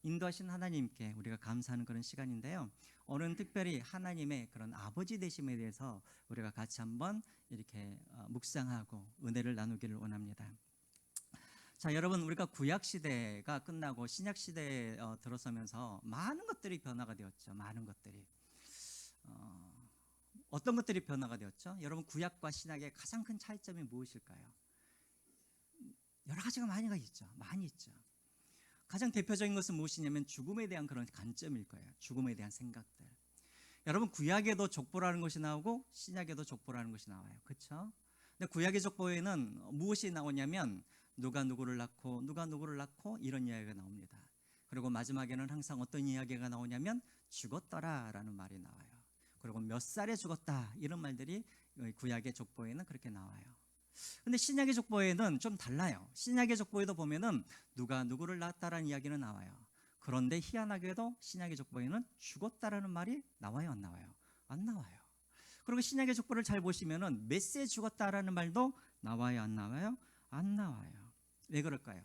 인도하신 하나님께 우리가 감사하는 그런 시간인데요. 오늘은 특별히 하나님의 그런 아버지 되심에 대해서 우리가 같이 한번 이렇게 묵상하고 은혜를 나누기를 원합니다. 자, 여러분, 우리가 구약 시대가 끝나고 신약 시대에 들어서면서 많은 것들이 변화가 되었죠. 많은 것들이 어떤 것들이 변화가 되었죠? 여러분, 구약과 신약의 가장 큰 차이점이 무엇일까요? 여러 가지가 많이 있죠. 많이 있죠. 가장 대표적인 것은 무엇이냐면 죽음에 대한 그런 관점일 거예요. 죽음에 대한 생각들. 여러분, 구약에도 족보라는 것이 나오고 신약에도 족보라는 것이 나와요. 그렇죠? 근데 구약의 족보에는 무엇이 나오냐면 누가 누구를 낳고 누가 누구를 낳고 이런 이야기가 나옵니다. 그리고 마지막에는 항상 어떤 이야기가 나오냐면 죽었더라라는 말이 나와요. 그리고 몇 살에 죽었다 이런 말들이 구약의 족보에는 그렇게 나와요. 근데 신약의 족보에는 좀 달라요. 신약의 족보에도 보면은 누가 누구를 낳았다라는 이야기는 나와요. 그런데 희한하게도 신약의 족보에는 죽었다라는 말이 나와요, 안 나와요? 안 나와요. 그리고 신약의 족보를 잘 보시면은 몇 세 죽었다라는 말도 나와요, 안 나와요? 안 나와요. 왜 그럴까요?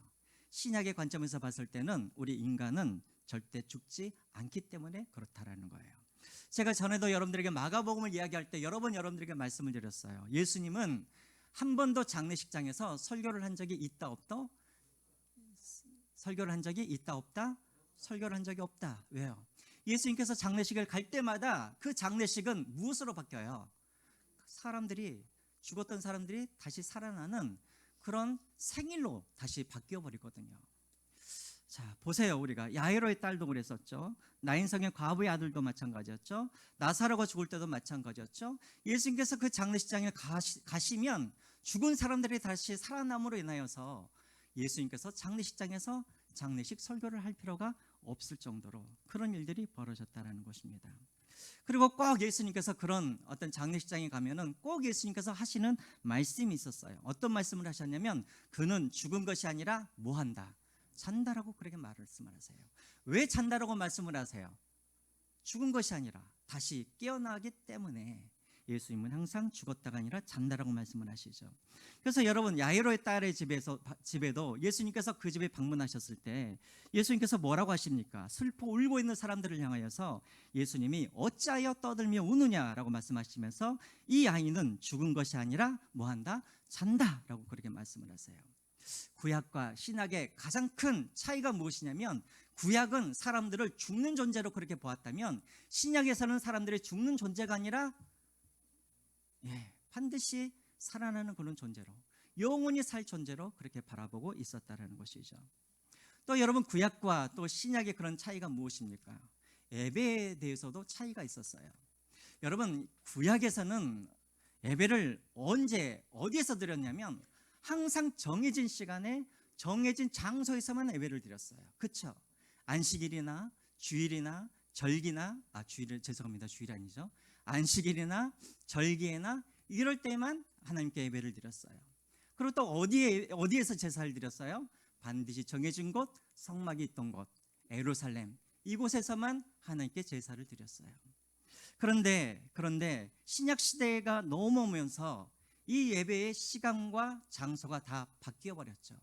신약의 관점에서 봤을 때는 우리 인간은 절대 죽지 않기 때문에 그렇다라는 거예요. 제가 전에도 여러분들에게 마가복음을 이야기할 때 여러 번 여러분들에게 말씀을 드렸어요. 예수님은 한 번도 장례식장에서 설교를 한 적이 있다 없다? 설교를 한 적이 있다 없다? 설교를 한 적이 없다. 왜요? 예수님께서 장례식을 갈 때마다 그 장례식은 무엇으로 바뀌어요? 사람들이, 죽었던 사람들이 다시 살아나는 그런 생일로 다시 바뀌어 버리거든요. 자, 보세요. 우리가 야이로의 딸도 그랬었죠. 나인성의 과부의 아들도 마찬가지였죠. 나사로가 죽을 때도 마찬가지였죠. 예수님께서 그 장례식장에 가시면 죽은 사람들이 다시 살아남으로 인하여서 예수님께서 장례식장에서 장례식 설교를 할 필요가 없을 정도로 그런 일들이 벌어졌다는 것입니다. 그리고 꼭 예수님께서 그런 어떤 장례식장에 가면은 꼭 예수님께서 하시는 말씀이 있었어요. 어떤 말씀을 하셨냐면 그는 죽은 것이 아니라 뭐 한다? 잔다라고 그렇게 말씀을 하세요. 왜 잔다라고 말씀을 하세요? 죽은 것이 아니라 다시 깨어나기 때문에 예수님은 항상 죽었다가 아니라 잔다라고 말씀을 하시죠. 그래서 여러분, 야이로의 딸의 집에도 예수님께서 그 집에 방문하셨을 때 예수님께서 뭐라고 하십니까? 슬퍼 울고 있는 사람들을 향하여서 예수님이 어찌하여 떠들며 우느냐라고 말씀하시면서 이 아이는 죽은 것이 아니라 뭐한다? 잔다라고 그렇게 말씀을 하세요. 구약과 신약의 가장 큰 차이가 무엇이냐면 구약은 사람들을 죽는 존재로 그렇게 보았다면 신약에서는 사람들이 죽는 존재가 아니라 반드시 살아나는 그런 존재로, 영원히 살 존재로 그렇게 바라보고 있었다는 것이죠. 또 여러분, 구약과 또 신약의 그런 차이가 무엇입니까? 예배에 대해서도 차이가 있었어요. 여러분, 구약에서는 예배를 언제 어디에서 드렸냐면 항상 정해진 시간에 정해진 장소에서만 예배를 드렸어요. 그렇죠? 안식일이나 주일이나 절기나 주일이 아니죠. 안식일이나 절기에나 이럴 때만 하나님께 예배를 드렸어요. 그리고 또 어디에서 제사를 드렸어요? 반드시 정해진 곳, 성막이 있던 곳, 예루살렘 이곳에서만 하나님께 제사를 드렸어요. 그런데 신약 시대가 넘어오면서 이 예배의 시간과 장소가 다 바뀌어 버렸죠.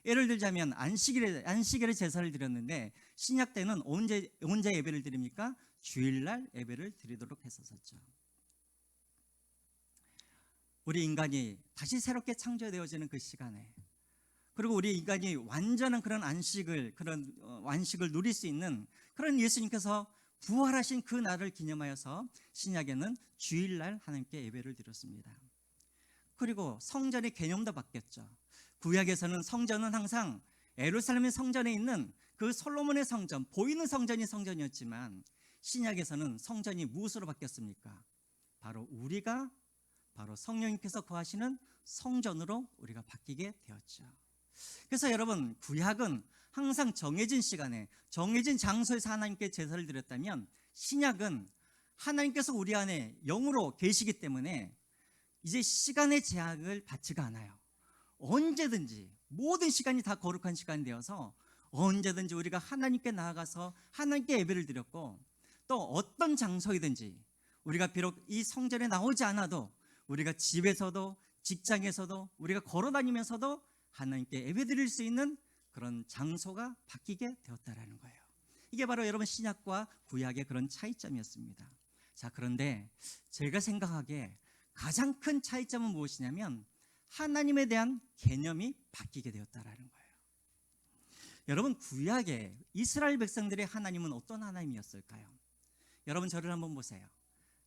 예를 들자면 안식일에 제사를 드렸는데 신약 때는 언제 예배를 드립니까? 주일날 예배를 드리도록 했었죠. 우리 인간이 다시 새롭게 창조되어지는 그 시간에, 그리고 우리 인간이 완전한 그런 안식을 누릴 수 있는 그런 예수님께서 부활하신 그 날을 기념하여서 신약에는 주일날 하나님께 예배를 드렸습니다. 그리고 성전의 개념도 바뀌었죠. 구약에서는 성전은 항상 예루살렘의 성전에 있는 그 솔로몬의 성전, 보이는 성전이 성전이었지만 신약에서는 성전이 무엇으로 바뀌었습니까? 바로 성령님께서 거하시는 성전으로 우리가 바뀌게 되었죠. 그래서 여러분, 구약은 항상 정해진 시간에 정해진 장소에서 하나님께 제사를 드렸다면 신약은 하나님께서 우리 안에 영으로 계시기 때문에 이제 시간의 제약을 받지가 않아요. 언제든지 모든 시간이 다 거룩한 시간이 되어서 언제든지 우리가 하나님께 나아가서 하나님께 예배를 드렸고, 또 어떤 장소이든지 우리가 비록 이 성전에 나오지 않아도 우리가 집에서도 직장에서도 우리가 걸어다니면서도 하나님께 예배 드릴 수 있는 그런 장소가 바뀌게 되었다라는 거예요. 이게 바로 여러분 신약과 구약의 그런 차이점이었습니다. 자, 그런데 제가 생각하기에 가장 큰 차이점은 무엇이냐면 하나님에 대한 개념이 바뀌게 되었다라는 거예요. 여러분, 구약의 이스라엘 백성들의 하나님은 어떤 하나님이었을까요? 여러분, 저를 한번 보세요.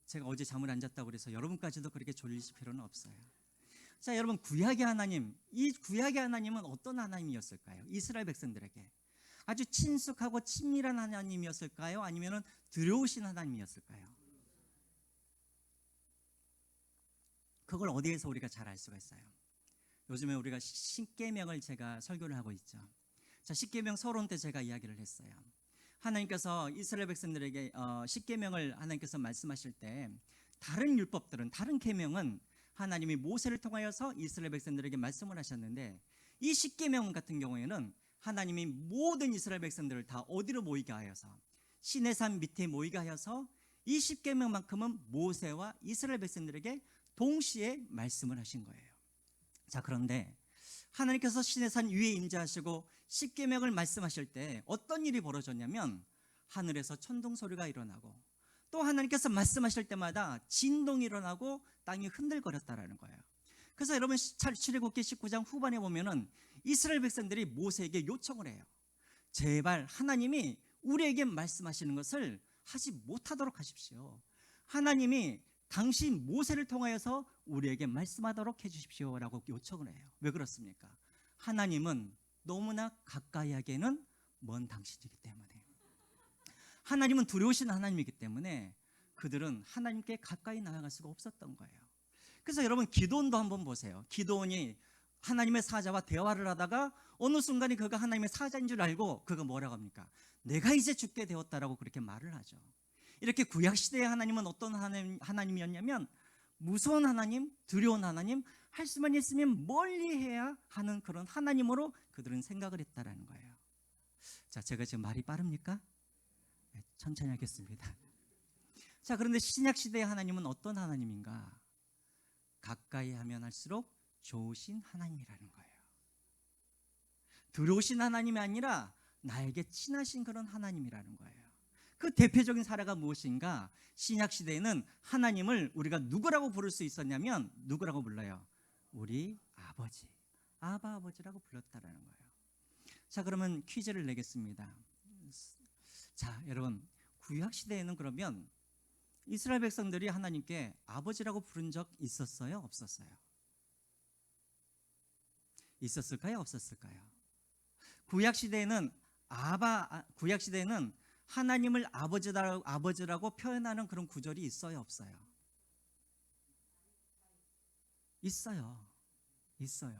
제가 어제 잠을 안 잤다고 그래서 여러분까지도 그렇게 졸리실 필요는 없어요. 자, 여러분, 구약의 하나님, 이 구약의 하나님은 어떤 하나님이었을까요? 이스라엘 백성들에게 아주 친숙하고 친밀한 하나님이었을까요? 아니면 두려우신 하나님이었을까요? 그걸 어디에서 우리가 잘 알 수가 있어요? 요즘에 우리가 십계명을 제가 설교를 하고 있죠. 자, 십계명 서론 때 제가 이야기를 했어요. 하나님께서 이스라엘 백성들에게 십계명을 하나님께서 말씀하실 때 다른 율법들은, 다른 계명은 하나님이 모세를 통하여서 이스라엘 백성들에게 말씀을 하셨는데, 이 십계명 같은 경우에는 하나님이 모든 이스라엘 백성들을 다 어디로 모이게 하여서 시내산 밑에 모이게 하여서 이 십계명만큼은 모세와 이스라엘 백성들에게 동시에 말씀을 하신 거예요. 자, 그런데 하나님께서 시내산 위에 임재하시고 십계명을 말씀하실 때 어떤 일이 벌어졌냐면 하늘에서 천둥 소리가 일어나고, 또 하나님께서 말씀하실 때마다 진동이 일어나고 땅이 흔들거렸다라는 거예요. 그래서 여러분 출애굽기 19장 후반에 보면은 이스라엘 백성들이 모세에게 요청을 해요. 제발 하나님이 우리에게 말씀하시는 것을 하지 못하도록 하십시오. 하나님이 당신 모세를 통하여서 우리에게 말씀하도록 해주십시오라고 요청을 해요. 왜 그렇습니까? 하나님은 너무나 가까이 하기에는 먼 당신이기 때문에, 하나님은 두려우신 하나님이기 때문에 그들은 하나님께 가까이 나아갈 수가 없었던 거예요. 그래서 여러분, 기드온도 한번 보세요. 기드온이 하나님의 사자와 대화를 하다가 어느 순간에 그가 하나님의 사자인 줄 알고 그가 뭐라고 합니까? 내가 이제 죽게 되었다라고 그렇게 말을 하죠. 이렇게 구약시대의 하나님은 어떤 하나님이었냐면 무서운 하나님, 두려운 하나님, 할 수만 있으면 멀리해야 하는 그런 하나님으로 그들은 생각을 했다라는 거예요. 자, 제가 지금 말이 빠릅니까? 네, 천천히 하겠습니다. 자, 그런데 신약시대의 하나님은 어떤 하나님인가? 가까이 하면 할수록 좋으신 하나님이라는 거예요. 두려우신 하나님이 아니라 나에게 친하신 그런 하나님이라는 거예요. 그 대표적인 사례가 무엇인가? 신약시대에는 하나님을 우리가 누구라고 부를 수 있었냐면 누구라고 불러요? 우리 아버지, 아바 아버지라고 불렀다라는 거예요. 자, 그러면 퀴즈를 내겠습니다. 자, 여러분, 구약시대에는 그러면 이스라엘 백성들이 하나님께 아버지라고 부른 적 있었어요? 없었어요? 있었을까요? 없었을까요? 구약시대에는 구약시대에는 하나님을 아버지라고 표현하는 그런 구절이 있어요? 없어요? 있어요. 있어요.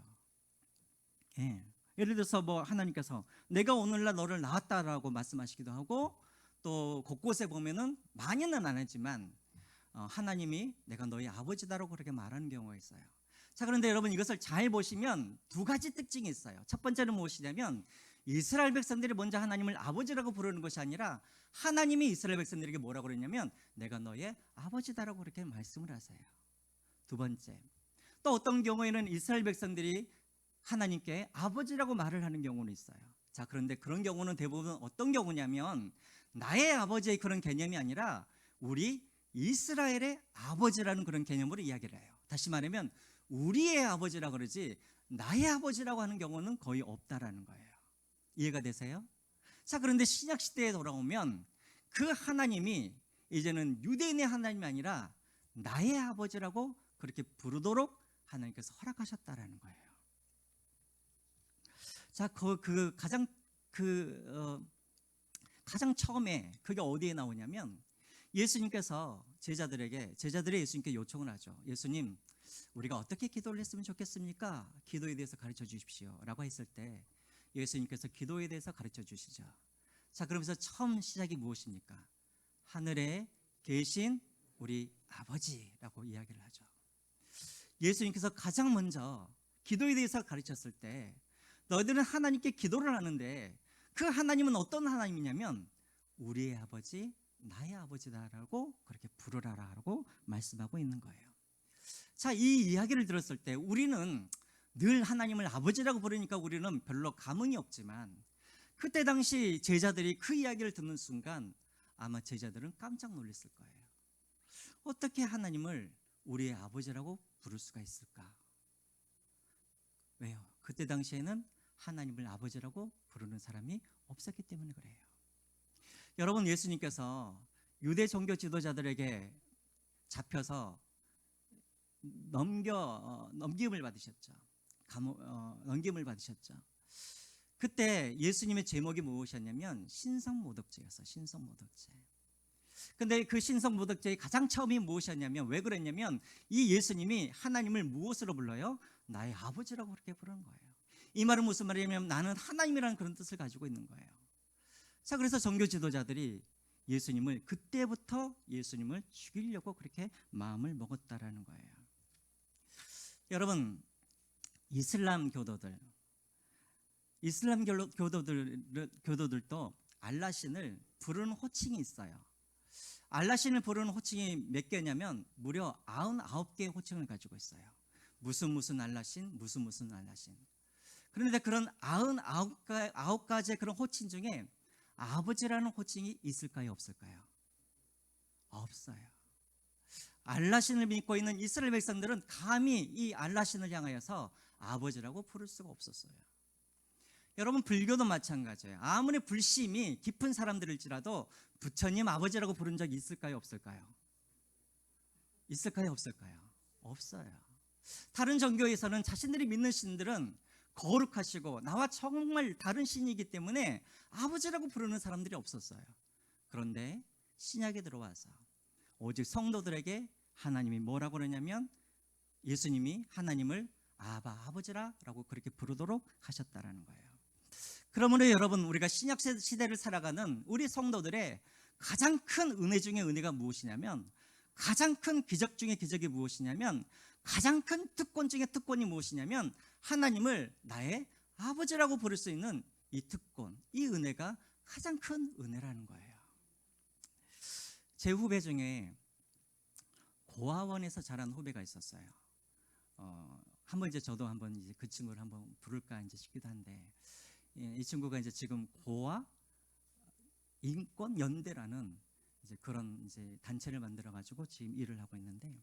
예. 예를 들어서 뭐 하나님께서 내가 오늘날 너를 낳았다라고 말씀하시기도 하고, 또 곳곳에 보면은 많이는 안 하지만 하나님이 내가 너희 아버지다라고 그렇게 말하는 경우가 있어요. 자, 그런데 여러분, 이것을 잘 보시면 두 가지 특징이 있어요. 첫 번째는 무엇이냐면 이스라엘 백성들이 먼저 하나님을 아버지라고 부르는 것이 아니라 하나님이 이스라엘 백성들에게 뭐라고 그랬냐면 내가 너의 아버지다라고 그렇게 말씀을 하세요. 두 번째, 또 어떤 경우에는 이스라엘 백성들이 하나님께 아버지라고 말을 하는 경우는 있어요. 자, 그런데 그런 경우는 대부분 어떤 경우냐면 나의 아버지의 그런 개념이 아니라 우리 이스라엘의 아버지라는 그런 개념으로 이야기를 해요. 다시 말하면 우리의 아버지라고 그러지 나의 아버지라고 하는 경우는 거의 없다라는 거예요. 이해가 되세요? 자, 그런데 신약시대에 돌아오면 그 하나님이 이제는 유대인의 하나님이 아니라 나의 아버지라고 그렇게 부르도록 하나님께서 허락하셨다라는 거예요. 자, 가장 처음에 그게 어디에 나오냐면 예수님께서 제자들의 예수님께 요청을 하죠. 예수님, 우리가 어떻게 기도를 했으면 좋겠습니까? 기도에 대해서 가르쳐 주십시오 라고 했을 때 예수님께서 기도에 대해서 가르쳐 주시죠. 자, 그러면서 처음 시작이 무엇입니까? 하늘에 계신 우리 아버지라고 이야기를 하죠. 예수님께서 가장 먼저 기도에 대해서 가르쳤을 때 너희들은 하나님께 기도를 하는데 그 하나님은 어떤 하나님이냐면 우리의 아버지, 나의 아버지다라고 그렇게 부르라라고 말씀하고 있는 거예요. 자, 이 이야기를 들었을 때 우리는 늘 하나님을 아버지라고 부르니까 우리는 별로 감흥이 없지만 그때 당시 제자들이 그 이야기를 듣는 순간 아마 제자들은 깜짝 놀랐을 거예요. 어떻게 하나님을 우리의 아버지라고 부를 수가 있을까? 왜요? 그때 당시에는 하나님을 아버지라고 부르는 사람이 없었기 때문에 그래요. 여러분, 예수님께서 유대 종교 지도자들에게 잡혀서 넘김을 받으셨죠. 넘김을 받으셨죠. 그때 예수님의 제목이 무엇이었냐면 신성모독죄였어요. 신성모독죄. 근데 그 신성모독죄의 가장 처음이 무엇이었냐면, 왜 그랬냐면 이 예수님이 하나님을 무엇으로 불러요? 나의 아버지라고 그렇게 부르는 거예요. 이 말은 무슨 말이냐면 나는 하나님이라는 그런 뜻을 가지고 있는 거예요. 자, 그래서 종교 지도자들이 예수님을, 그때부터 예수님을 죽이려고 그렇게 마음을 먹었다라는 거예요. 여러분, 이슬람 교도들도 알라신을 부르는 호칭이 있어요. 알라신을 부르는 호칭이 몇 개냐면 무려 99개의 호칭을 가지고 있어요. 무슨 알라신, 무슨 알라신. 그런데 그런 99가지의 그런 호칭 중에 아버지라는 호칭이 있을까요, 없을까요? 없어요. 알라신을 믿고 있는 이스라엘 백성들은 감히 이 알라신을 향하여서 아버지라고 부를 수가 없었어요. 여러분, 불교도 마찬가지예요. 아무리 불심이 깊은 사람들일지라도 부처님 아버지라고 부른 적이 있을까요, 없을까요? 있을까요, 없을까요? 없어요. 다른 종교에서는 자신들이 믿는 신들은 거룩하시고 나와 정말 다른 신이기 때문에 아버지라고 부르는 사람들이 없었어요. 그런데 신약에 들어와서 오직 성도들에게 하나님이 뭐라고 그러냐면 예수님이 하나님을 아버지라고 그렇게 부르도록 하셨다라는 거예요. 그러므로 여러분, 우리가 신약 시대를 살아가는 우리 성도들의 가장 큰 은혜 중에 은혜가 무엇이냐면, 가장 큰 기적 중에 기적이 무엇이냐면, 가장 큰 특권 중에 특권이 무엇이냐면 하나님을 나의 아버지라고 부를 수 있는 이 특권, 이 은혜가 가장 큰 은혜라는 거예요. 제 후배 중에 고아원에서 자란 후배가 있었어요. 한번 이제 저도 한번 이제 그 친구를 한번 부를까 이제 싶기도 한데, 이 친구가 이제 지금 고아 인권 연대라는 이제 그런 이제 단체를 만들어 가지고 지금 일을 하고 있는데,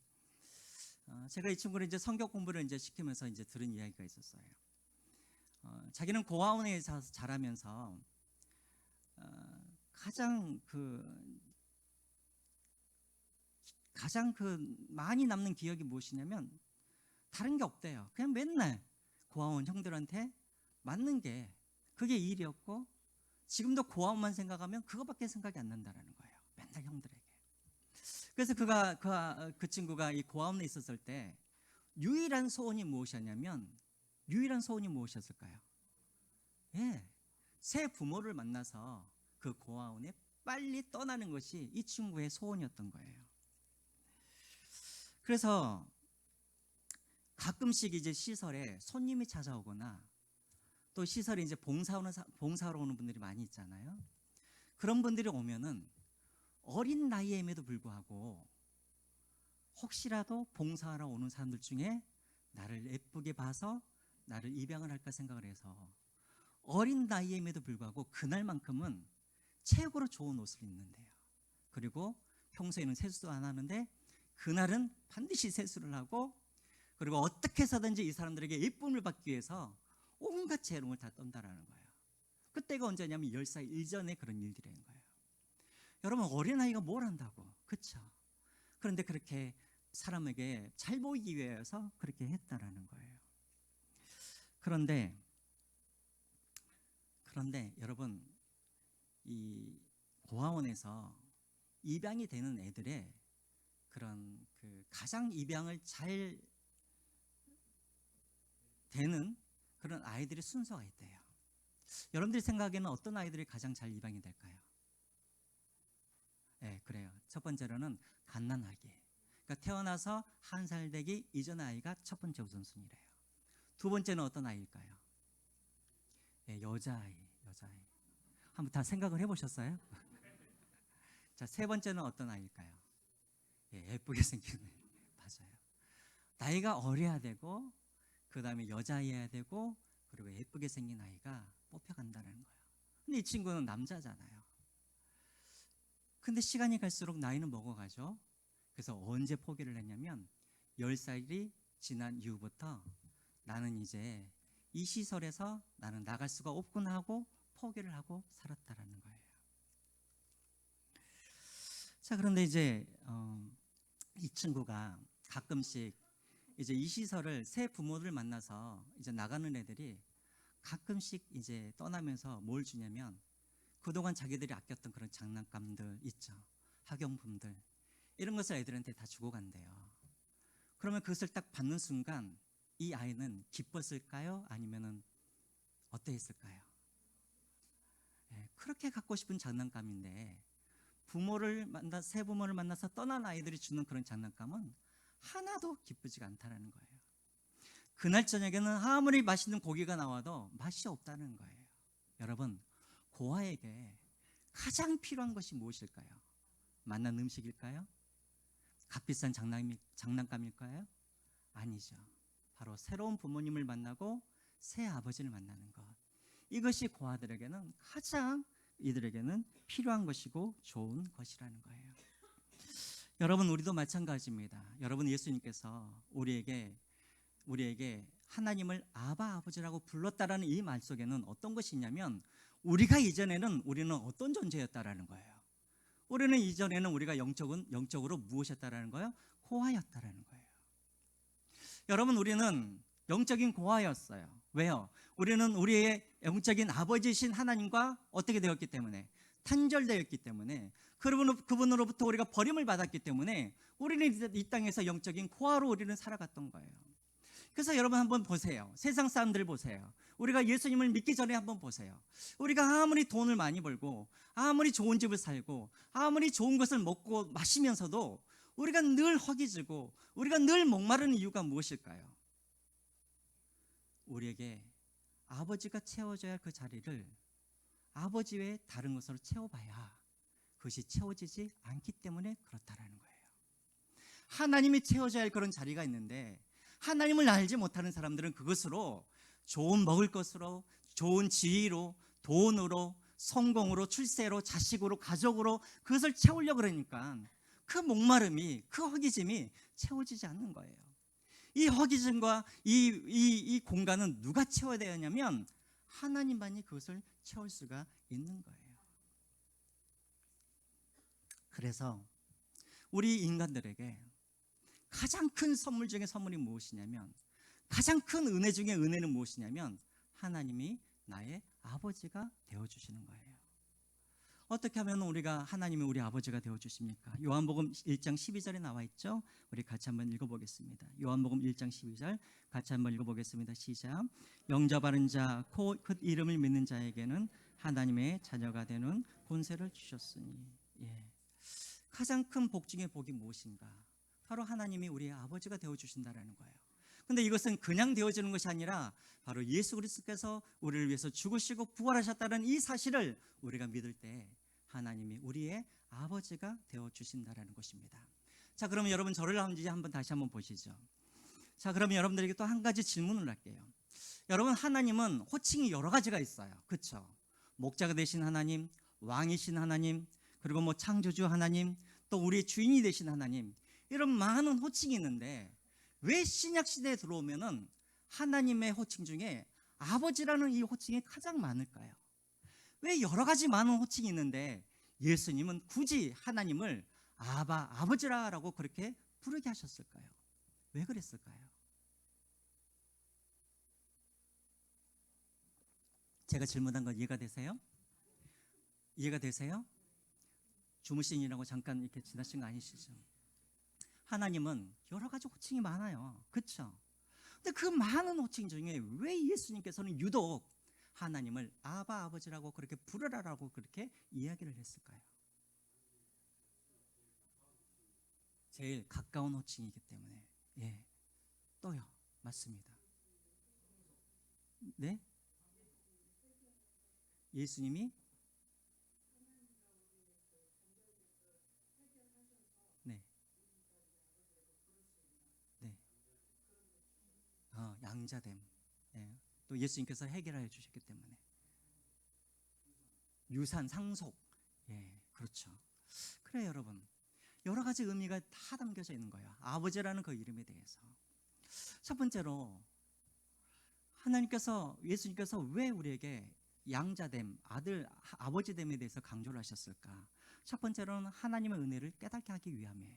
제가 이 친구를 이제 성경 공부를 이제 시키면서 이제 들은 이야기가 있었어요. 자기는 고아원에서 자라면서 가장 많이 남는 기억이 무엇이냐면 다른 게 없대요. 그냥 맨날 고아원 형들한테 맞는 게 그게 일이었고, 지금도 고아원만 생각하면 그거밖에 생각이 안 난다라는 거예요. 맨날 형들에게. 그래서 그 친구가 이 고아원에 있었을 때 유일한 소원이 무엇이었냐면, 유일한 소원이 무엇이었을까요? 예, 새 부모를 만나서 그 고아원에 빨리 떠나는 것이 이 친구의 소원이었던 거예요. 그래서 가끔씩 이제 시설에 손님이 찾아오거나 또 시설에 이제 봉사하러 오는 분들이 많이 있잖아요. 그런 분들이 오면은 어린 나이임에도 불구하고 혹시라도 봉사하러 오는 사람들 중에 나를 예쁘게 봐서 나를 입양을 할까 생각을 해서 어린 나이임에도 불구하고 그날만큼은 최고로 좋은 옷을 입는데요. 그리고 평소에는 세수도 안 하는데 그날은 반드시 세수를 하고, 그리고 어떻게 해서든지 이 사람들에게 예쁨을 받기 위해서 온갖 재롱을 다 떤다라는 거예요. 그때가 언제냐면 10살 이전의 그런 일들인 거예요. 여러분, 어린아이가 뭘 한다고, 그렇죠? 그런데 그렇게 사람에게 잘 보이기 위해서 그렇게 했다라는 거예요. 그런데 여러분, 이 고아원에서 입양이 되는 애들의 그런 가장 입양을 잘 되는 그런 아이들의 순서가 있대요. 여러분들이 생각에는 어떤 아이들이 가장 잘 입양이 될까요? 네, 그래요. 첫 번째로는 갓난아기. 그러니까 태어나서 1살 되기 이전 아이가 첫 번째 우선순위래요. 두 번째는 어떤 아이일까요? 네, 여자아이. 한번 다 생각을 해보셨어요? 자, 세 번째는 어떤 아이일까요? 예, 예쁘게 생긴 애. 맞아요. 나이가 어려야 되고, 그 다음에 여자아이여야 되고, 그리고 예쁘게 생긴 아이가 뽑혀간다는 거예요. 근데 이 친구는 남자잖아요. 근데 시간이 갈수록 나이는 먹어가죠. 그래서 언제 포기를 했냐면 10살이 지난 이후부터 나는 이제 이 시설에서 나는 나갈 수가 없구나 하고 포기를 하고 살았다라는 거예요. 자, 그런데 이제 이 친구가 가끔씩 이제 이 시설을 새 부모를 만나서 이제 나가는 애들이 가끔씩 이제 떠나면서 뭘 주냐면 그동안 자기들이 아꼈던 그런 장난감들 있죠. 학용품들. 이런 것을 애들한테 다 주고 간대요. 그러면 그것을 딱 받는 순간 이 아이는 기뻤을까요? 아니면은 어떠했을까요? 그렇게 갖고 싶은 장난감인데 새 부모를 만나서 떠난 아이들이 주는 그런 장난감은 하나도 기쁘지가 않다는 거예요. 그날 저녁에는 아무리 맛있는 고기가 나와도 맛이 없다는 거예요. 여러분, 고아에게 가장 필요한 것이 무엇일까요? 맛난 음식일까요? 값비싼 장난감일까요? 아니죠. 바로 새로운 부모님을 만나고 새 아버지를 만나는 것. 이것이 고아들에게는 가장 이들에게는 필요한 것이고 좋은 것이라는 거예요. 여러분, 우리도 마찬가지입니다. 여러분, 예수님께서 우리에게 하나님을 아바 아버지라고 불렀다라는 이 말 속에는 어떤 것이 있냐면 우리가 이전에는 우리는 어떤 존재였다라는 거예요. 우리는 이전에는 우리가 영적으로 무엇이었다라는 거예요? 고아였다라는 거예요. 여러분, 우리는 영적인 고아였어요. 왜요? 우리는 우리의 영적인 아버지이신 하나님과 어떻게 되었기 때문에 단절되었기 때문에 그분으로부터 우리가 버림을 받았기 때문에 우리는 이 땅에서 영적인 고아로 우리는 살아갔던 거예요. 그래서 여러분 한번 보세요. 세상 사람들 보세요. 우리가 예수님을 믿기 전에 한번 보세요. 우리가 아무리 돈을 많이 벌고 아무리 좋은 집을 살고 아무리 좋은 것을 먹고 마시면서도 우리가 늘 허기지고 우리가 늘 목마르는 이유가 무엇일까요? 우리에게 아버지가 채워줘야 할 그 자리를 아버지 외에 다른 것으로 채워봐야 그것이 채워지지 않기 때문에 그렇다라는 거예요. 하나님이 채워줘야 할 그런 자리가 있는데 하나님을 알지 못하는 사람들은 그것으로 좋은 먹을 것으로, 좋은 지위로, 돈으로, 성공으로, 출세로, 자식으로, 가족으로 그것을 채우려고 그러니까 그 목마름이, 그 허기짐이 채워지지 않는 거예요. 이 허기짐과 이 공간은 누가 채워야 되냐면 하나님만이 그것을 채울 수가 있는 거예요. 그래서 우리 인간들에게 가장 큰 선물 중에 선물이 무엇이냐면 가장 큰 은혜 중에 은혜는 무엇이냐면 하나님이 나의 아버지가 되어주시는 거예요. 어떻게 하면 우리가 하나님이 우리 아버지가 되어주십니까? 요한복음 1장 12절에 나와 있죠. 우리 같이 한번 읽어보겠습니다. 요한복음 1장 12절 같이 한번 읽어보겠습니다. 시작. 영접하는 자, 그 이름을 믿는 자에게는 하나님의 자녀가 되는 권세를 주셨으니. 가장 큰 복 중의 복이 무엇인가? 바로 하나님이 우리의 아버지가 되어주신다는 거예요. 근데 이것은 그냥 되어지는 것이 아니라 바로 예수 그리스도께서 우리를 위해서 죽으시고 부활하셨다는 이 사실을 우리가 믿을 때 하나님이 우리의 아버지가 되어주신다는 것입니다. 자, 그러면 여러분 저를 한번 다시 한번 보시죠. 자, 그러면 여러분들에게 또 한 가지 질문을 할게요. 여러분, 하나님은 호칭이 여러 가지가 있어요. 그렇죠? 목자가 되신 하나님, 왕이신 하나님, 그리고 뭐 창조주 하나님, 또 우리의 주인이 되신 하나님, 이런 많은 호칭이 있는데 왜 신약시대에 들어오면은 하나님의 호칭 중에 아버지라는 이 호칭이 가장 많을까요? 왜 여러 가지 많은 호칭이 있는데 예수님은 굳이 하나님을 아버지라고 그렇게 부르게 하셨을까요? 왜 그랬을까요? 제가 질문한 건 이해가 되세요? 이해가 되세요? 주무신이라고 잠깐 이렇게 지나친 거 아니시죠? 하나님은 여러 가지 호칭이 많아요. 그렇죠? 근데 그 많은 호칭 중에 왜 예수님께서는 유독 하나님을 아버지라고 그렇게 부르라라고 그렇게 이야기를 했을까요? 제일 가까운 호칭이기 때문에. 또요. 맞습니다. 네? 예수님이 네. 네. 양자됨. 또 예수님께서 해결해 주셨기 때문에. 유산, 상속. 예, 그렇죠. 그래 여러분, 여러 가지 의미가 다 담겨져 있는 거예요. 아버지라는 그 이름에 대해서. 첫 번째로 하나님께서, 예수님께서 왜 우리에게 양자됨, 아버지됨에 대해서 강조를 하셨을까? 첫 번째로는 하나님의 은혜를 깨닫게 하기 위함이에요.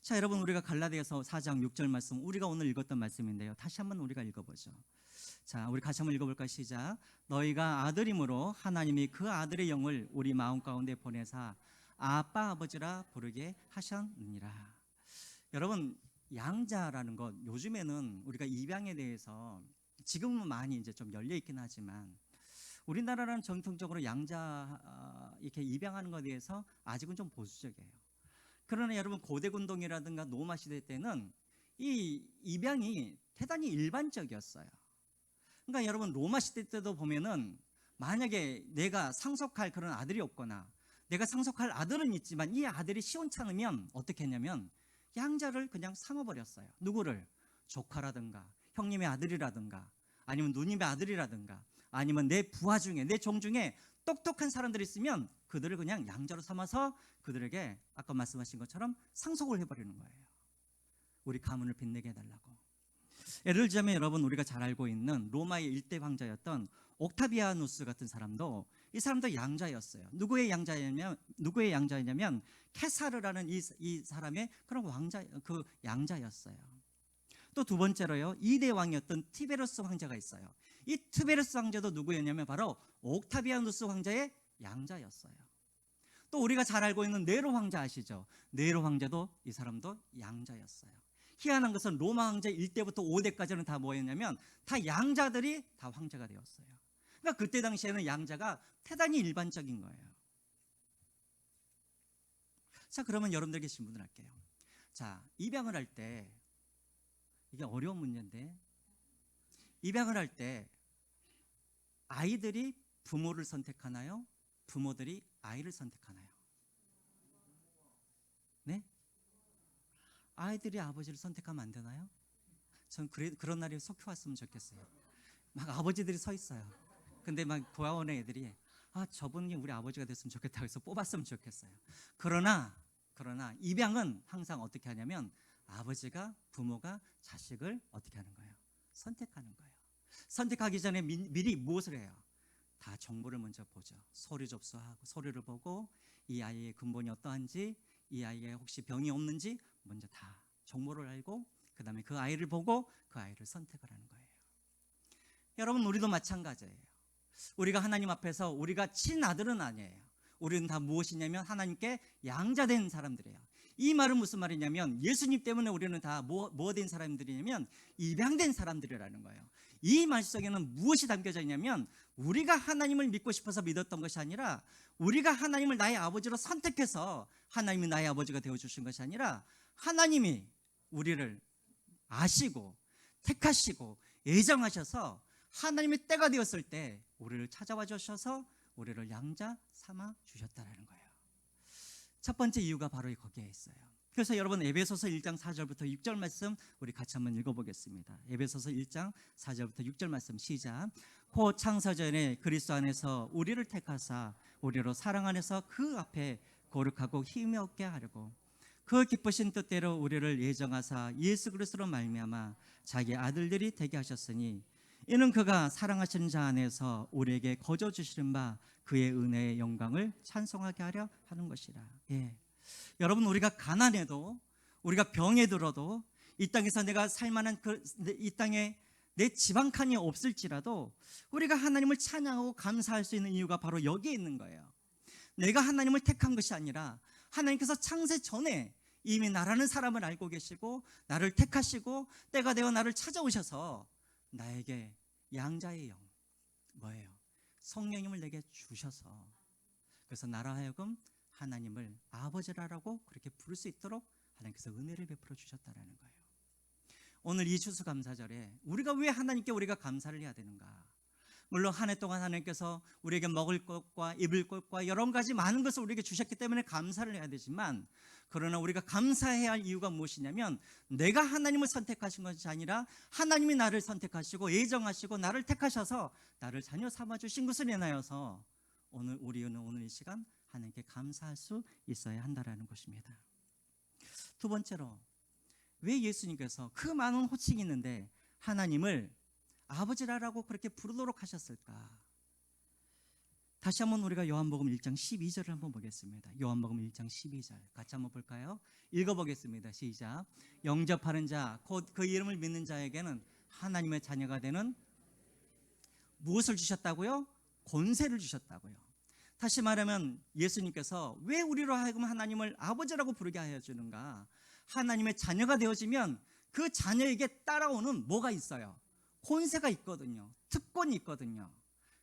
자, 여러분, 우리가 갈라디아서 4장 6절 말씀, 우리가 오늘 읽었던 말씀인데요. 다시 한번 우리가 읽어보죠. 자, 우리 같이 한번 읽어볼까요? 시작. 너희가 아들이므로 하나님이 그 아들의 영을 우리 마음 가운데 보내사 아빠 아버지라 부르게 하셨느니라. 여러분, 양자라는 것, 요즘에는 우리가 입양에 대해서 지금은 많이 이제 좀 열려 있긴 하지만 우리나라는 전통적으로 양자 이렇게 입양하는 것에 대해서 아직은 좀 보수적이에요. 그러나 여러분, 고대군동이라든가 노마 시대 때는 이 입양이 대단히 일반적이었어요. 그러니까 여러분, 로마 시대 때도 보면은 만약에 내가 상속할 그런 아들이 없거나 내가 상속할 아들은 있지만 이 아들이 시원찮으면 어떻게 했냐면 양자를 그냥 삼아버렸어요. 누구를? 조카라든가 형님의 아들이라든가 아니면 누님의 아들이라든가 아니면 내 부하 중에, 내 종 중에 똑똑한 사람들이 있으면 그들을 그냥 양자로 삼아서 그들에게 아까 말씀하신 것처럼 상속을 해버리는 거예요. 우리 가문을 빛내게 해달라고. 예를 들자면 여러분, 우리가 잘 알고 있는 로마의 일대 황자였던 옥타비아누스 같은 사람도, 이 사람도 양자였어요. 누구의 양자였냐면 케사르라는 이 사람의 그런 왕자, 그 양자였어요. 또 두 번째로요, 2대 왕이었던 티베르스 황제가 있어요. 이 티베르스 황제도 누구였냐면 바로 옥타비아누스 황제의 양자였어요. 또 우리가 잘 알고 있는 네로 황제 아시죠? 네로 황제도, 이 사람도 양자였어요. 희한한 것은 로마 황제 1대부터 5대까지는 다 뭐였냐면 다 양자들이 다 황제가 되었어요. 그러니까 그때 당시에는 양자가 대단히 일반적인 거예요. 자, 그러면 여러분들에게 질문을 할게요. 자, 입양을 할 때, 이게 어려운 문제인데, 입양을 할 때 아이들이 부모를 선택하나요? 부모들이 아이를 선택하나요? 네? 아이들이 아버지를 선택하면 안 되나요? 전 그런 날이 속히 왔으면 좋겠어요. 막 아버지들이 서 있어요. 근데 막 보아오는 애들이 저분이 우리 아버지가 됐으면 좋겠다고 해서 뽑았으면 좋겠어요. 그러나 입양은 항상 어떻게 하냐면 아버지가, 부모가 자식을 어떻게 하는 거예요? 선택하는 거예요. 선택하기 전에 미리 무엇을 해요? 다 정보를 먼저 보죠. 서류 접수하고 서류를 보고 이 아이의 근본이 어떠한지, 이 아이가 혹시 병이 없는지 먼저 다 정보를 알고 그 다음에 그 아이를 보고 그 아이를 선택을 하는 거예요. 여러분, 우리도 마찬가지예요. 우리가 하나님 앞에서 우리가 친아들은 아니에요. 우리는 다 무엇이냐면 하나님께 양자된 사람들이에요. 이 말은 무슨 말이냐면 예수님 때문에 우리는 다 뭐 된 사람들이냐면 입양된 사람들이라는 거예요. 이 말 속에는 무엇이 담겨져 있냐면 우리가 하나님을 믿고 싶어서 믿었던 것이 아니라 우리가 하나님을 나의 아버지로 선택해서 하나님이 나의 아버지가 되어주신 것이 아니라 하나님이 우리를 아시고 택하시고 애정하셔서 하나님의 때가 되었을 때 우리를 찾아와 주셔서 우리를 양자 삼아 주셨다는 거예요. 첫 번째 이유가 바로 거기에 있어요. 그래서 여러분, 에베소서 1장 4절부터 6절 말씀 우리 같이 한번 읽어보겠습니다. 에베소서 1장 4절부터 6절 말씀 시작. 호 창세전에 그리스도 안에서 우리를 택하사 우리로 사랑 안에서 그 앞에 거룩하고 힘이 없게 하려고 그 기쁘신 뜻대로 우리를 예정하사 예수 그리스도로 말미암아 자기 아들들이 되게 하셨으니 이는 그가 사랑하시는 자 안에서 우리에게 거저 주시는 바 그의 은혜의 영광을 찬송하게 하려 하는 것이라. 예. 여러분, 우리가 가난해도 우리가 병에 들어도 이 땅에서 내가 살만한 이 땅에 내 집 한 칸이 없을지라도 우리가 하나님을 찬양하고 감사할 수 있는 이유가 바로 여기에 있는 거예요. 내가 하나님을 택한 것이 아니라 하나님께서 창세 전에 이미 나라는 사람을 알고 계시고 나를 택하시고 때가 되어 나를 찾아오셔서 나에게 양자의 영, 뭐예요? 성령님을 내게 주셔서 그래서 나로 하여금 하나님을 아버지라고 그렇게 부를 수 있도록 하나님께서 은혜를 베풀어 주셨다는 거예요. 오늘 이 추수감사절에 우리가 왜 하나님께 우리가 감사를 해야 되는가? 물론 한 해 동안 하나님께서 우리에게 먹을 것과 입을 것과 여러 가지 많은 것을 우리에게 주셨기 때문에 감사를 해야 되지만, 그러나 우리가 감사해야 할 이유가 무엇이냐면 내가 하나님을 선택하신 것이 아니라 하나님이 나를 선택하시고 예정하시고 나를 택하셔서 나를 자녀 삼아주신 것을 인하여서 우리는 오늘 이 시간 하나님께 감사할 수 있어야 한다라는 것입니다. 두 번째로, 왜 예수님께서 그 많은 호칭이 있는데 하나님을 아버지라고 그렇게 부르도록 하셨을까? 다시 한번 우리가 요한복음 1장 12절을 한번 보겠습니다. 요한복음 1장 12절 같이 한번 볼까요? 읽어보겠습니다. 시작. 영접하는 자, 곧 그 이름을 믿는 자에게는 하나님의 자녀가 되는 무엇을 주셨다고요? 권세를 주셨다고요. 다시 말하면 예수님께서 왜 우리로 하여금 하나님을 아버지라고 부르게 하여 주는가? 하나님의 자녀가 되어지면 그 자녀에게 따라오는 뭐가 있어요? 권세가 있거든요. 특권이 있거든요.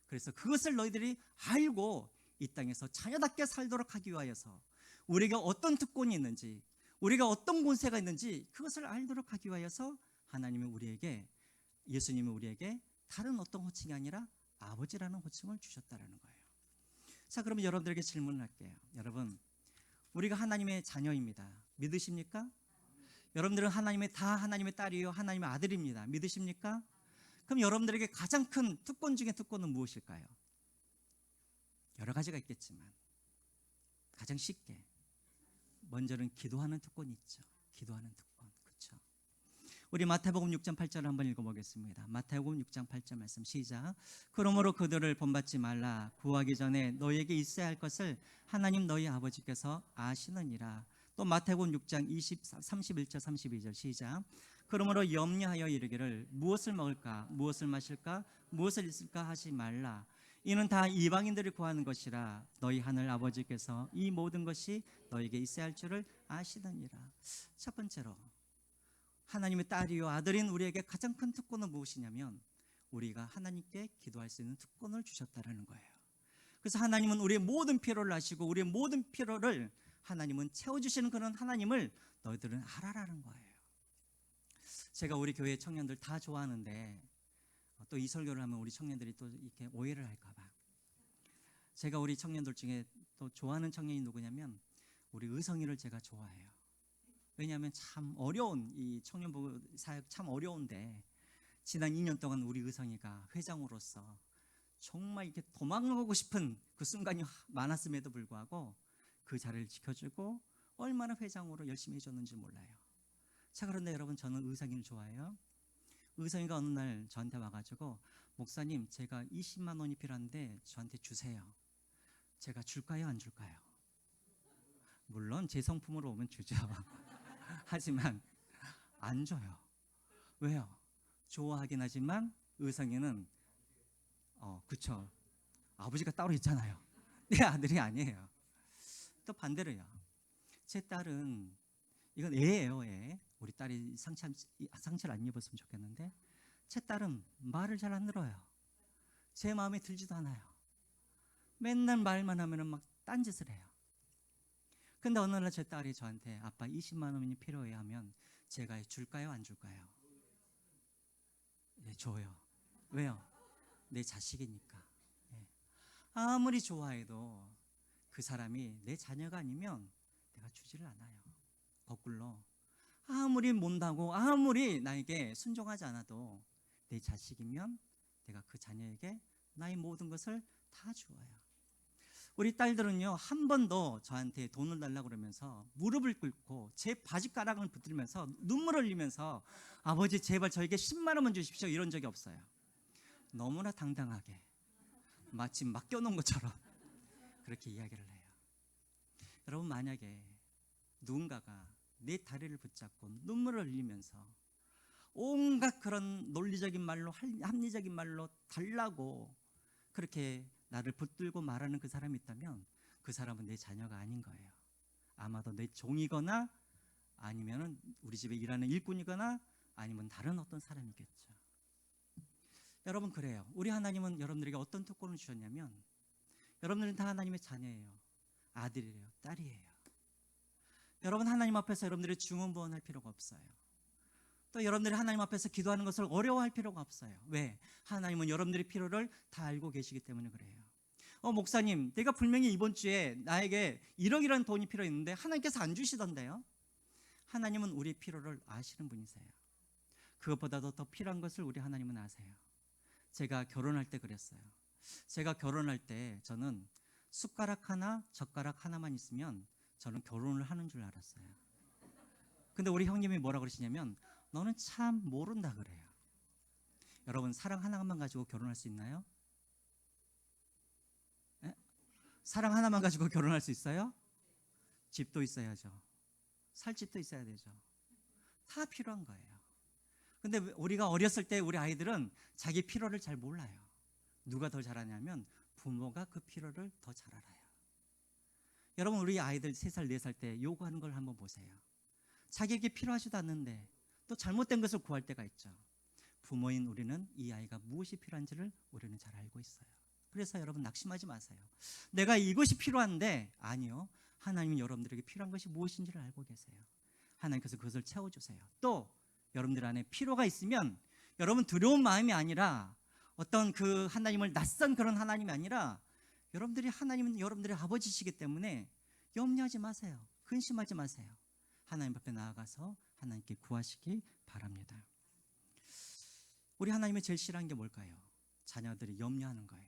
그래서 그것을 너희들이 알고 이 땅에서 자녀답게 살도록 하기 위하여서 우리에게 어떤 특권이 있는지, 우리가 어떤 권세가 있는지 그것을 알도록 하기 위하여서 하나님이 우리에게, 예수님이 우리에게 다른 어떤 호칭이 아니라 아버지라는 호칭을 주셨다는 거예요. 자, 그러면 여러분들에게 질문을 할게요. 여러분, 우리가 하나님의 자녀입니다. 믿으십니까? 여러분들은 다 하나님의 딸이요, 하나님의 아들입니다. 믿으십니까? 그럼 여러분들에게 가장 큰 특권 중에 특권은 무엇일까요? 여러 가지가 있겠지만 가장 쉽게 먼저는 기도하는 특권이 있죠. 기도하는 특권. 그렇죠? 우리 마태복음 6장 8절을 한번 읽어보겠습니다. 마태복음 6장 8절 말씀 시작. 그러므로 그들을 본받지 말라. 구하기 전에 너희에게 있어야 할 것을 하나님 너희 아버지께서 아시느니라. 또 마태복음 6장 31절 32절 시작. 그러므로 염려하여 이르기를 무엇을 먹을까, 무엇을 마실까, 무엇을 있을까 하지 말라. 이는 다 이방인들이 구하는 것이라. 너희 하늘 아버지께서 이 모든 것이 너희에게 있어야 할 줄을 아시느니라. 첫 번째로, 하나님의 딸이요 아들인 우리에게 가장 큰 특권은 무엇이냐면 우리가 하나님께 기도할 수 있는 특권을 주셨다는 거예요. 그래서 하나님은 우리의 모든 필요를 아시고 우리의 모든 필요를 하나님은 채워주시는 그런 하나님을 너희들은 알아라는 거예요. 제가 우리 교회 청년들 다 좋아하는데 또 이 설교를 하면 우리 청년들이 또 이렇게 오해를 할까 봐, 제가 우리 청년들 중에 또 좋아하는 청년이 누구냐면 우리 의성이를 제가 좋아해요. 왜냐하면 참 어려운 이 청년부 사역 참 어려운데 지난 2년 동안 우리 의성이가 회장으로서 정말 이렇게 도망가고 싶은 그 순간이 많았음에도 불구하고 그 자리를 지켜주고 얼마나 회장으로 열심히 해줬는지 몰라요. 자, 그런데 여러분, 저는 의성이를 좋아해요. 의성이가 어느 날 저한테 와가지고 목사님, 제가 20만 원이 필요한데 저한테 주세요. 제가 줄까요, 안 줄까요? 물론 제 성품으로 오면 주죠. 하지만 안 줘요. 왜요? 좋아하긴 하지만 의성이는 그쵸, 아버지가 따로 있잖아요. 내 아들이 아니에요. 또 반대로요, 제 딸은, 이건 애예요, 애. 우리 딸이 상처를 안 입었으면 좋겠는데 제 딸은 말을 잘 안 들어요. 제 마음에 들지도 않아요. 맨날 말만 하면 막 딴짓을 해요. 근데 어느 날 제 딸이 저한테 아빠 20만 원이 필요해 하면 제가 줄까요, 안 줄까요? 네, 줘요. 왜요? 내 자식이니까. 네. 아무리 좋아해도 그 사람이 내 자녀가 아니면 내가 주지를 않아요. 거꾸로 아무리 못하고 아무리 나에게 순종하지 않아도 내 자식이면 내가 그 자녀에게 나의 모든 것을 다 주어요. 우리 딸들은요, 한 번도 저한테 돈을 달라고 그러면서 무릎을 꿇고 제 바지가락을 붙들면서 눈물을 흘리면서 아버지 제발 저에게 10만 원만 주십시오 이런 적이 없어요. 너무나 당당하게 마치 맡겨놓은 것처럼 그렇게 이야기를 해요. 여러분, 만약에 누군가가 내 다리를 붙잡고 눈물을 흘리면서 온갖 그런 논리적인 말로, 합리적인 말로 달라고 그렇게 나를 붙들고 말하는 그 사람이 있다면 그 사람은 내 자녀가 아닌 거예요. 아마도 내 종이거나 아니면 우리 집에 일하는 일꾼이거나 아니면 다른 어떤 사람이겠죠. 여러분, 그래요. 우리 하나님은 여러분들에게 어떤 특권을 주셨냐면 여러분들은 다 하나님의 자녀예요. 아들이에요, 딸이에요. 여러분, 하나님 앞에서 여러분들이 중언부언할 필요가 없어요. 또 여러분들이 하나님 앞에서 기도하는 것을 어려워할 필요가 없어요. 왜? 하나님은 여러분들의 필요를 다 알고 계시기 때문에 그래요. 목사님, 내가 분명히 이번 주에 나에게 1억이라는 돈이 필요했는데 하나님께서 안 주시던데요? 하나님은 우리 필요를 아시는 분이세요. 그것보다도 더 필요한 것을 우리 하나님은 아세요. 제가 결혼할 때 그랬어요. 제가 결혼할 때 저는 숟가락 하나, 젓가락 하나만 있으면 저는 결혼을 하는 줄 알았어요. 근데 우리 형님이 뭐라 그러시냐면 너는 참 모른다 그래요. 여러분, 사랑 하나만 가지고 결혼할 수 있나요? 에? 사랑 하나만 가지고 결혼할 수 있어요? 집도 있어야죠. 살 집도 있어야 되죠. 다 필요한 거예요. 근데 우리가 어렸을 때 우리 아이들은 자기 필요를 잘 몰라요. 누가 더 잘하냐면 부모가 그 필요를 더 잘 알아요. 여러분, 우리 아이들 3살, 4살 때 요구하는 걸 한번 보세요. 자기에게 필요하지도 않는데 또 잘못된 것을 구할 때가 있죠. 부모인 우리는 이 아이가 무엇이 필요한지를 우리는 잘 알고 있어요. 그래서 여러분, 낙심하지 마세요. 내가 이것이 필요한데, 아니요, 하나님은 여러분들에게 필요한 것이 무엇인지를 알고 계세요. 하나님께서 그것을 채워주세요. 또 여러분들 안에 필요가 있으면 여러분 두려운 마음이 아니라 어떤 그 하나님을 낯선 그런 하나님이 아니라 여러분들이 하나님은 여러분들의 아버지시기 때문에 염려하지 마세요. 근심하지 마세요. 하나님 앞에 나아가서 하나님께 구하시기 바랍니다. 우리 하나님의 제일 싫어하는 게 뭘까요? 자녀들이 염려하는 거예요.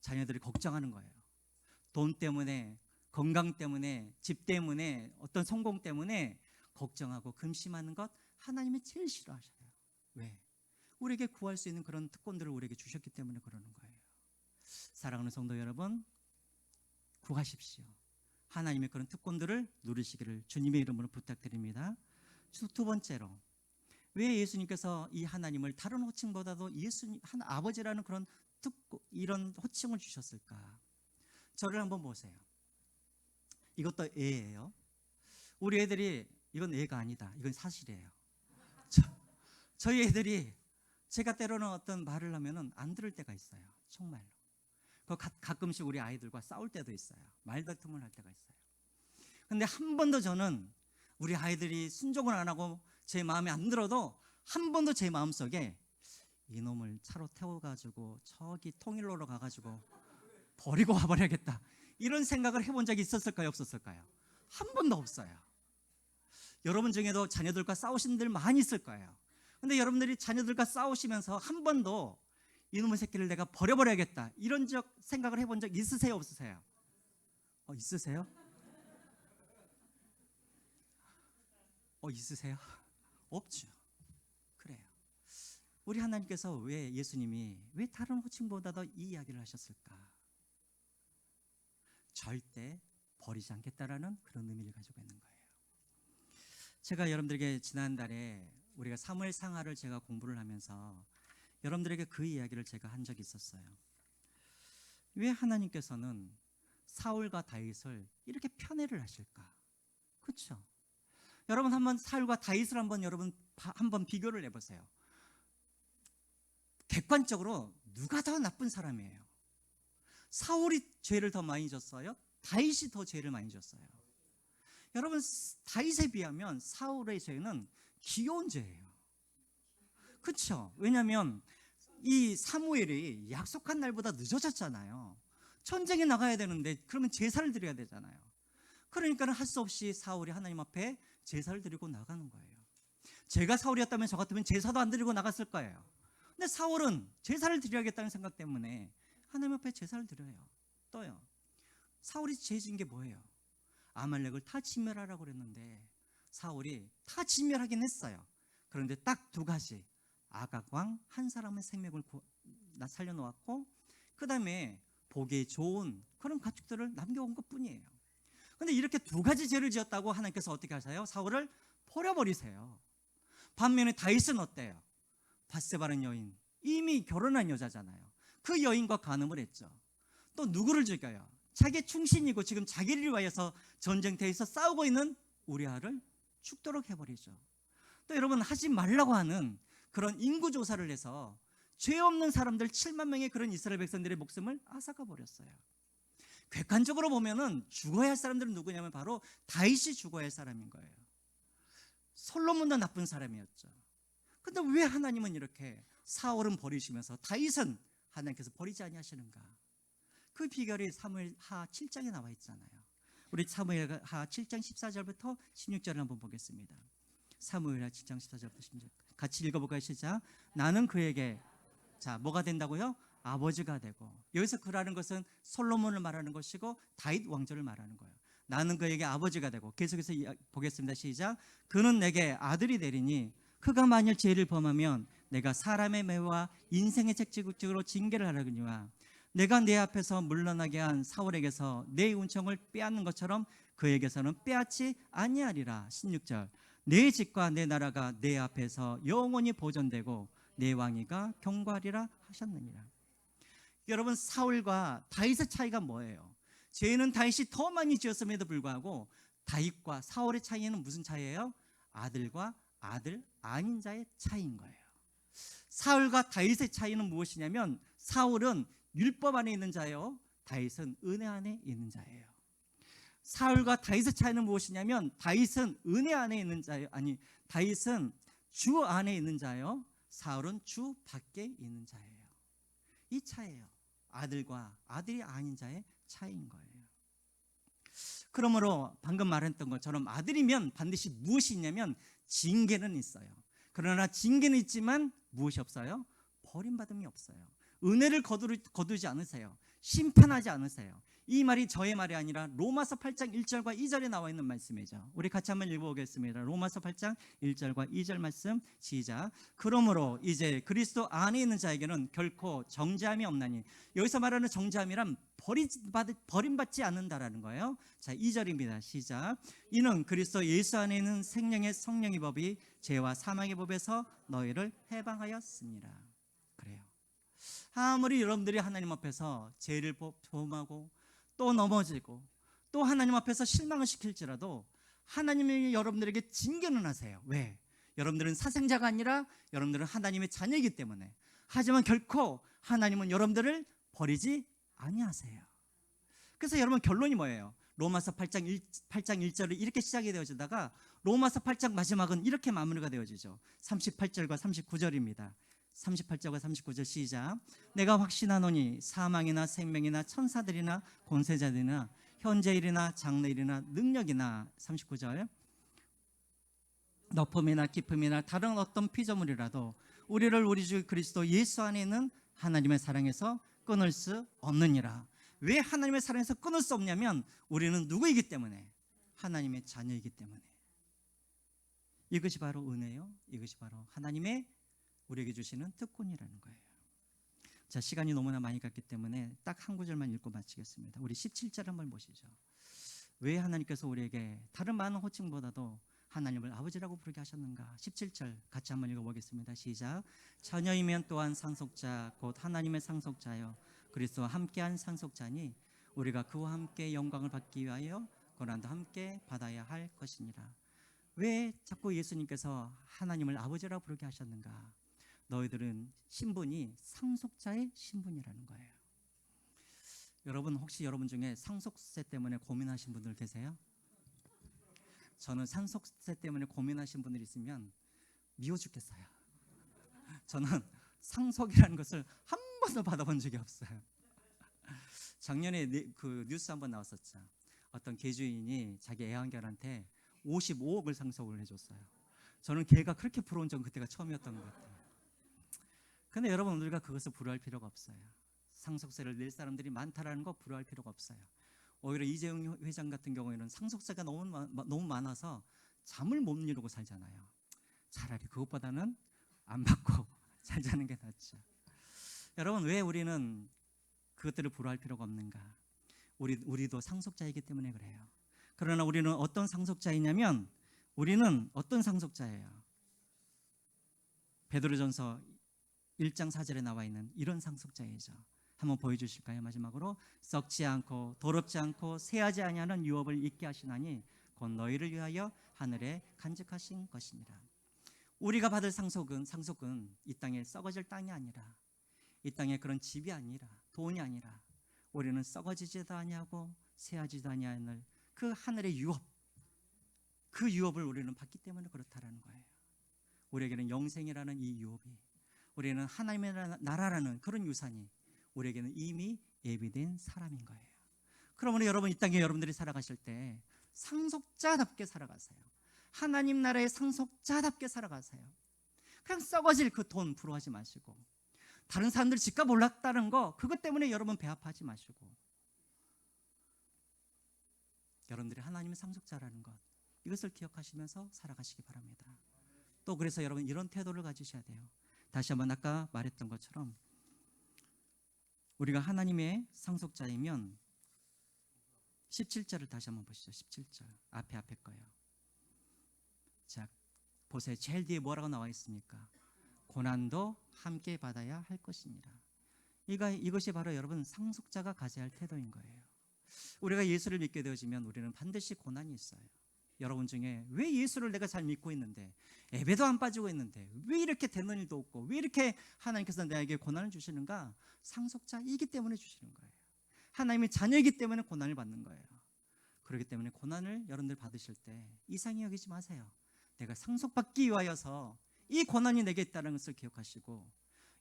자녀들이 걱정하는 거예요. 돈 때문에, 건강 때문에, 집 때문에, 어떤 성공 때문에 걱정하고 근심하는 것 하나님이 제일 싫어하셔요. 왜? 우리에게 구할 수 있는 그런 특권들을 우리에게 주셨기 때문에 그러는 거예요. 사랑하는 성도 여러분, 구하십시오. 하나님의 그런 특권들을 누리시기를 주님의 이름으로 부탁드립니다. 두 번째로, 왜 예수님께서 이 하나님을 다른 호칭보다도 예수님, 아버지라는 그런 이런 호칭을 주셨을까? 저를 한번 보세요. 이것도 애예요. 우리 애들이, 이건 애가 아니다, 이건 사실이에요. 저희 애들이 제가 때로는 어떤 말을 하면은 안 들을 때가 있어요. 정말로. 가끔씩 우리 아이들과 싸울 때도 있어요. 말다툼을 할 때가 있어요. 근데 한 번도 저는 우리 아이들이 순종을 안 하고 제 마음에 안 들어도 한 번도 제 마음속에 이놈을 차로 태워가지고 저기 통일로로 가가지고 버리고 와버려야겠다, 이런 생각을 해본 적이 있었을까요? 없었을까요? 한 번도 없어요. 여러분 중에도 자녀들과 싸우신 분들 많이 있을 거예요. 근데 여러분들이 자녀들과 싸우시면서 한 번도 이놈의 새끼를 내가 버려버려야겠다, 이런 생각을 해본 적 있으세요? 없으세요? 있으세요? 있으세요? 없죠. 그래요. 우리 하나님께서 왜, 예수님이 왜 다른 호칭보다도 이 이야기를 하셨을까? 절대 버리지 않겠다라는 그런 의미를 가지고 있는 거예요. 제가 여러분들에게 지난달에 우리가 사무엘 상하를 제가 공부를 하면서 여러분들에게 그 이야기를 제가 한 적이 있었어요. 왜 하나님께서는 사울과 다윗을 이렇게 편애를 하실까? 그렇죠? 여러분, 한번 사울과 다윗을 한번 비교를 해보세요. 객관적으로 누가 더 나쁜 사람이에요? 사울이 죄를 더 많이 졌어요? 다윗이 더 죄를 많이 졌어요? 여러분, 다윗에 비하면 사울의 죄는 귀여운 죄예요. 그렇죠? 왜냐하면 이 사무엘이 약속한 날보다 늦어졌잖아요. 전쟁에 나가야 되는데 그러면 제사를 드려야 되잖아요. 그러니까 할 수 없이 사울이 하나님 앞에 제사를 드리고 나가는 거예요. 제가 사울이었다면 저 같으면 제사도 안 드리고 나갔을 거예요. 근데 사울은 제사를 드려야겠다는 생각 때문에 하나님 앞에 제사를 드려요. 또요, 사울이 죄 지은 게 뭐예요? 아말렉을 다 진멸하라고 그랬는데 사울이 다 진멸하긴 했어요. 그런데 딱 2가지, 아각 왕 한 사람의 생명을 살려놓았고, 그 다음에 보기 좋은 그런 가축들을 남겨온 것 뿐이에요. 근데 이렇게 2가지 죄를 지었다고 하나님께서 어떻게 하세요? 사울을 버려버리세요. 반면에 다윗은 어때요? 밧세바라는 여인, 이미 결혼한 여자잖아요. 그 여인과 간음을 했죠. 또 누구를 죽여요? 자기 충신이고 지금 자기를 위하여서 전쟁터에서 싸우고 있는 우리아를 죽도록 해버리죠. 또 여러분, 하지 말라고 하는 그런 인구조사를 해서 죄 없는 사람들 7만 명의 그런 이스라엘 백성들의 목숨을 앗아가 버렸어요. 객관적으로 보면은 죽어야 할 사람들은 누구냐면 바로 다윗이 죽어야 할 사람인 거예요. 솔로몬도 나쁜 사람이었죠. 근데 왜 하나님은 이렇게 사울은 버리시면서 다윗은 하나님께서 버리지 아니하시는가? 그 비결이 사무엘하 7장에 나와 있잖아요. 우리 사무엘하 7장 14절부터 16절을 한번 보겠습니다. 사무엘하 7장 14절부터 16절 같이 읽어볼까요? 시작. 나는 그에게, 자, 뭐가 된다고요? 아버지가 되고, 여기서 그라는 것은 솔로몬을 말하는 것이고 다윗 왕조를 말하는 거예요. 나는 그에게 아버지가 되고, 계속해서 보겠습니다. 시작. 그는 내게 아들이 되리니 그가 만일 죄를 범하면 내가 사람의 매와 인생의 책찍으로 징계를 하려거니와 내가 내 앞에서 물러나게 한 사울에게서 내 은총을 빼앗는 것처럼 그에게서는 빼앗지 아니하리라. 16절. 내 집과 내 나라가 내 앞에서 영원히 보존되고 내 왕위가 경고하리라 하셨느니라. 여러분, 사울과 다윗의 차이가 뭐예요? 죄는 다윗이 더 많이 지었음에도 불구하고 다윗과 사울의 차이는 무슨 차이예요? 아들과 아들 아닌 자의 차이인 거예요. 사울과 다윗의 차이는 무엇이냐면, 사울은 율법 안에 있는 자예요, 다윗은 은혜 안에 있는 자예요. 사울과 다윗의 차이는 무엇이냐면, 다윗은 은혜 안에 있는 자예요. 아니, 다윗은 주 안에 있는 자예요, 사울은 주 밖에 있는 자예요. 이 차이예요. 아들과 아들이 아닌 자의 차이인 거예요. 그러므로 방금 말했던 것처럼 아들이면 반드시 무엇이 있냐면 징계는 있어요. 그러나 징계는 있지만 무엇이 없어요? 버림받음이 없어요. 은혜를 거두지 않으세요. 심판하지 않으세요. 이 말이 저의 말이 아니라 로마서 8장 1절과 2절에 나와 있는 말씀이죠. 우리 같이 한번 읽어보겠습니다. 로마서 8장 1절과 2절 말씀 시작. 그러므로 이제 그리스도 안에 있는 자에게는 결코 정죄함이 없나니. 여기서 말하는 정죄함이란 버림받지 않는다라는 거예요. 자, 2절입니다. 시작. 이는 그리스도 예수 안에 있는 생명의 성령의 법이 죄와 사망의 법에서 너희를 해방하였습니다. 그래요. 아무리 여러분들이 하나님 앞에서 죄를 범하고 또 넘어지고 또 하나님 앞에서 실망을 시킬지라도 하나님이 여러분들에게 징계는 하세요. 왜? 여러분들은 사생자가 아니라 여러분들은 하나님의 자녀이기 때문에. 하지만 결코 하나님은 여러분들을 버리지 아니하세요. 그래서 여러분, 결론이 뭐예요? 로마서 8장 1절을 이렇게 시작이 되어지다가 로마서 8장 마지막은 이렇게 마무리가 되어지죠. 38절과 39절입니다 38절과 39절 시작. 내가 확신하노니 사망이나 생명이나 천사들이나 권세자들이나 현재일이나 장래일이나 능력이나 39절 높음이나 깊음이나 다른 어떤 피조물이라도 우리를 우리 주 그리스도 예수 안에 있는 하나님의 사랑에서 끊을 수 없느니라. 왜 하나님의 사랑에서 끊을 수 없냐면 우리는 누구이기 때문에? 하나님의 자녀이기 때문에. 이것이 바로 은혜요, 이것이 바로 하나님의 우리에게 주시는 특권이라는 거예요. 자, 시간이 너무나 많이 갔기 때문에 딱 한 구절만 읽고 마치겠습니다. 우리 17절 한번 보시죠. 왜 하나님께서 우리에게 다른 많은 호칭보다도 하나님을 아버지라고 부르게 하셨는가? 17절 같이 한번 읽어보겠습니다. 시작. 자녀이면 또한 상속자 곧 하나님의 상속자여 그리스도와 함께한 상속자니 우리가 그와 함께 영광을 받기 위하여 고난도 함께 받아야 할 것이니라. 왜 자꾸 예수님께서 하나님을 아버지라고 부르게 하셨는가? 너희들은 신분이 상속자의 신분이라는 거예요. 여러분, 혹시 여러분 중에 상속세 때문에 고민하신 분들 계세요? 저는 상속세 때문에 고민하신 분들 있으면 미워 죽겠어요. 저는 상속이라는 것을 한 번도 받아본 적이 없어요. 작년에 그 뉴스 한번 나왔었죠. 어떤 개주인이 자기 애완견한테 55억을 상속을 해줬어요. 저는 개가 그렇게 부러운 적은 그때가 처음이었던 것 같아요. 근데 여러분, 우리가 그것을 부러워할 필요가 없어요. 상속세를 낼 사람들이 많다라는 거 부러워할 필요가 없어요. 오히려 이재용 회장 같은 경우에는 상속세가 너무 많아서 잠을 못 이루고 살잖아요. 차라리 그것보다는 안 받고 살자는 게 낫죠. 여러분, 왜 우리는 그것들을 부러워할 필요가 없는가? 우리도 상속자이기 때문에 그래요. 그러나 우리는 어떤 상속자이냐면, 우리는 어떤 상속자예요? 베드로전서 1장 4절에 나와 있는 이런 상속자이죠. 한번 보여주실까요? 마지막으로 썩지 않고 더럽지 않고 새하지 아니하는 유업을 잊게 하시나니 곧 너희를 위하여 하늘에 간직하신 것이니라. 우리가 받을 상속은 이 땅에 썩어질 땅이 아니라, 이 땅에 그런 집이 아니라, 돈이 아니라, 우리는 썩어지지도 아니하고 새하지도 아니하는 그 하늘의 유업, 그 유업을 우리는 받기 때문에 그렇다라는 거예요. 우리에게는 영생이라는 이 유업이, 우리는 하나님의 나라라는 그런 유산이 우리에게는 이미 예비된 사람인 거예요. 그러므로 여러분, 이 땅에 여러분들이 살아가실 때 상속자답게 살아가세요. 하나님 나라의 상속자답게 살아가세요. 그냥 썩어질 그 돈 부러워하지 마시고, 다른 사람들 집값 올랐다는 거, 그것 때문에 여러분 배 아파하지 마시고, 여러분들이 하나님의 상속자라는 것, 이것을 기억하시면서 살아가시기 바랍니다. 또 그래서 여러분 이런 태도를 가지셔야 돼요. 다시 한번 아까 말했던 것처럼 우리가 하나님의 상속자이면 17절을 다시 한번 보시죠. 17절 앞에 거예요. 자, 보세요. 제일 뒤에 뭐라고 나와 있습니까? 고난도 함께 받아야 할 것입니다. 이것이 바로 여러분 상속자가 가져야 할 태도인 거예요. 우리가 예수를 믿게 되어지면 우리는 반드시 고난이 있어요. 여러분 중에 왜 예수를 내가 잘 믿고 있는데, 예배도 안 빠지고 있는데 왜 이렇게 되는 일도 없고 왜 이렇게 하나님께서 나에게 고난을 주시는가? 상속자이기 때문에 주시는 거예요. 하나님의 자녀이기 때문에 고난을 받는 거예요. 그렇기 때문에 고난을 여러분들 받으실 때 이상히 여기지 마세요. 내가 상속받기 위하여서 이 고난이 내게 있다는 것을 기억하시고,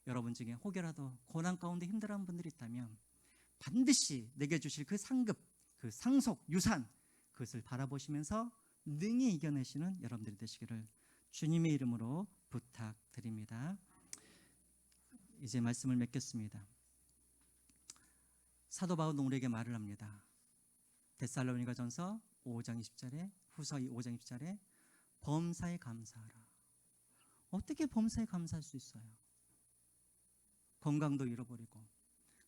여러분 중에 혹여라도 고난 가운데 힘들어하는 분들이 있다면 반드시 내게 주실 그 상급, 그 상속, 유산, 그것을 바라보시면서 능히 이겨내시는 여러분들이 되시기를 주님의 이름으로 부탁드립니다. 이제 말씀을 맺겠습니다. 사도 바울은 우리에게 말을 합니다. 데살로니가전서 5장 20절에, 후서 5장 20절에 범사에 감사하라. 어떻게 범사에 감사할 수 있어요? 건강도 잃어버리고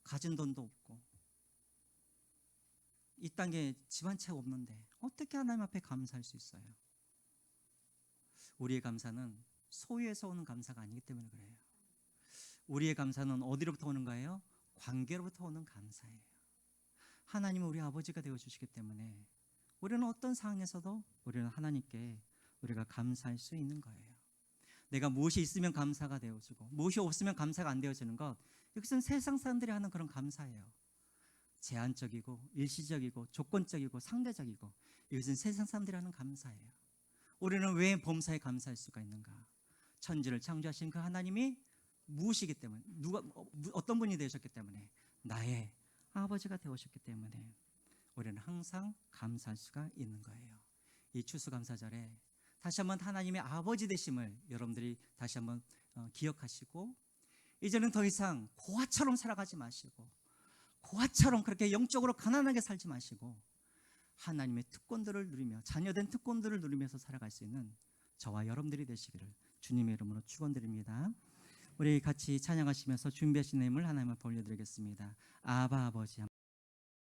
가진 돈도 없고 이 땅에 집 한 채 없는데 어떻게 하나님 앞에 감사할 수 있어요? 우리의 감사는 소유에서 오는 감사가 아니기 때문에 그래요. 우리의 감사는 어디로부터 오는 거예요? 관계로부터 오는 감사예요. 하나님은 우리 아버지가 되어주시기 때문에 우리는 어떤 상황에서도 우리는 하나님께 우리가 감사할 수 있는 거예요. 내가 무엇이 있으면 감사가 되어지고 무엇이 없으면 감사가 안 되어지는 것, 이것은 세상 사람들이 하는 그런 감사예요. 제한적이고 일시적이고 조건적이고 상대적이고, 이것은 세상 사람들이 하는 감사예요. 우리는 왜 범사에 감사할 수가 있는가? 천지를 창조하신 그 하나님이 무엇이기 때문에, 어떤 분이 되셨기 때문에, 나의 아버지가 되오셨기 때문에 우리는 항상 감사할 수가 있는 거예요. 이 추수감사절에 다시 한번 하나님의 아버지 되심을 여러분들이 다시 한번 기억하시고, 이제는 더 이상 고아처럼 살아가지 마시고, 고아처럼 그렇게 영적으로 가난하게 살지 마시고, 하나님의 특권들을 누리며 자녀된 특권들을 누리면서 살아갈 수 있는 저와 여러분들이 되시기를 주님의 이름으로 축원드립니다. 우리 같이 찬양하시면서 준비하신 내용을 하나님을 올려드리겠습니다. 아바 아버지.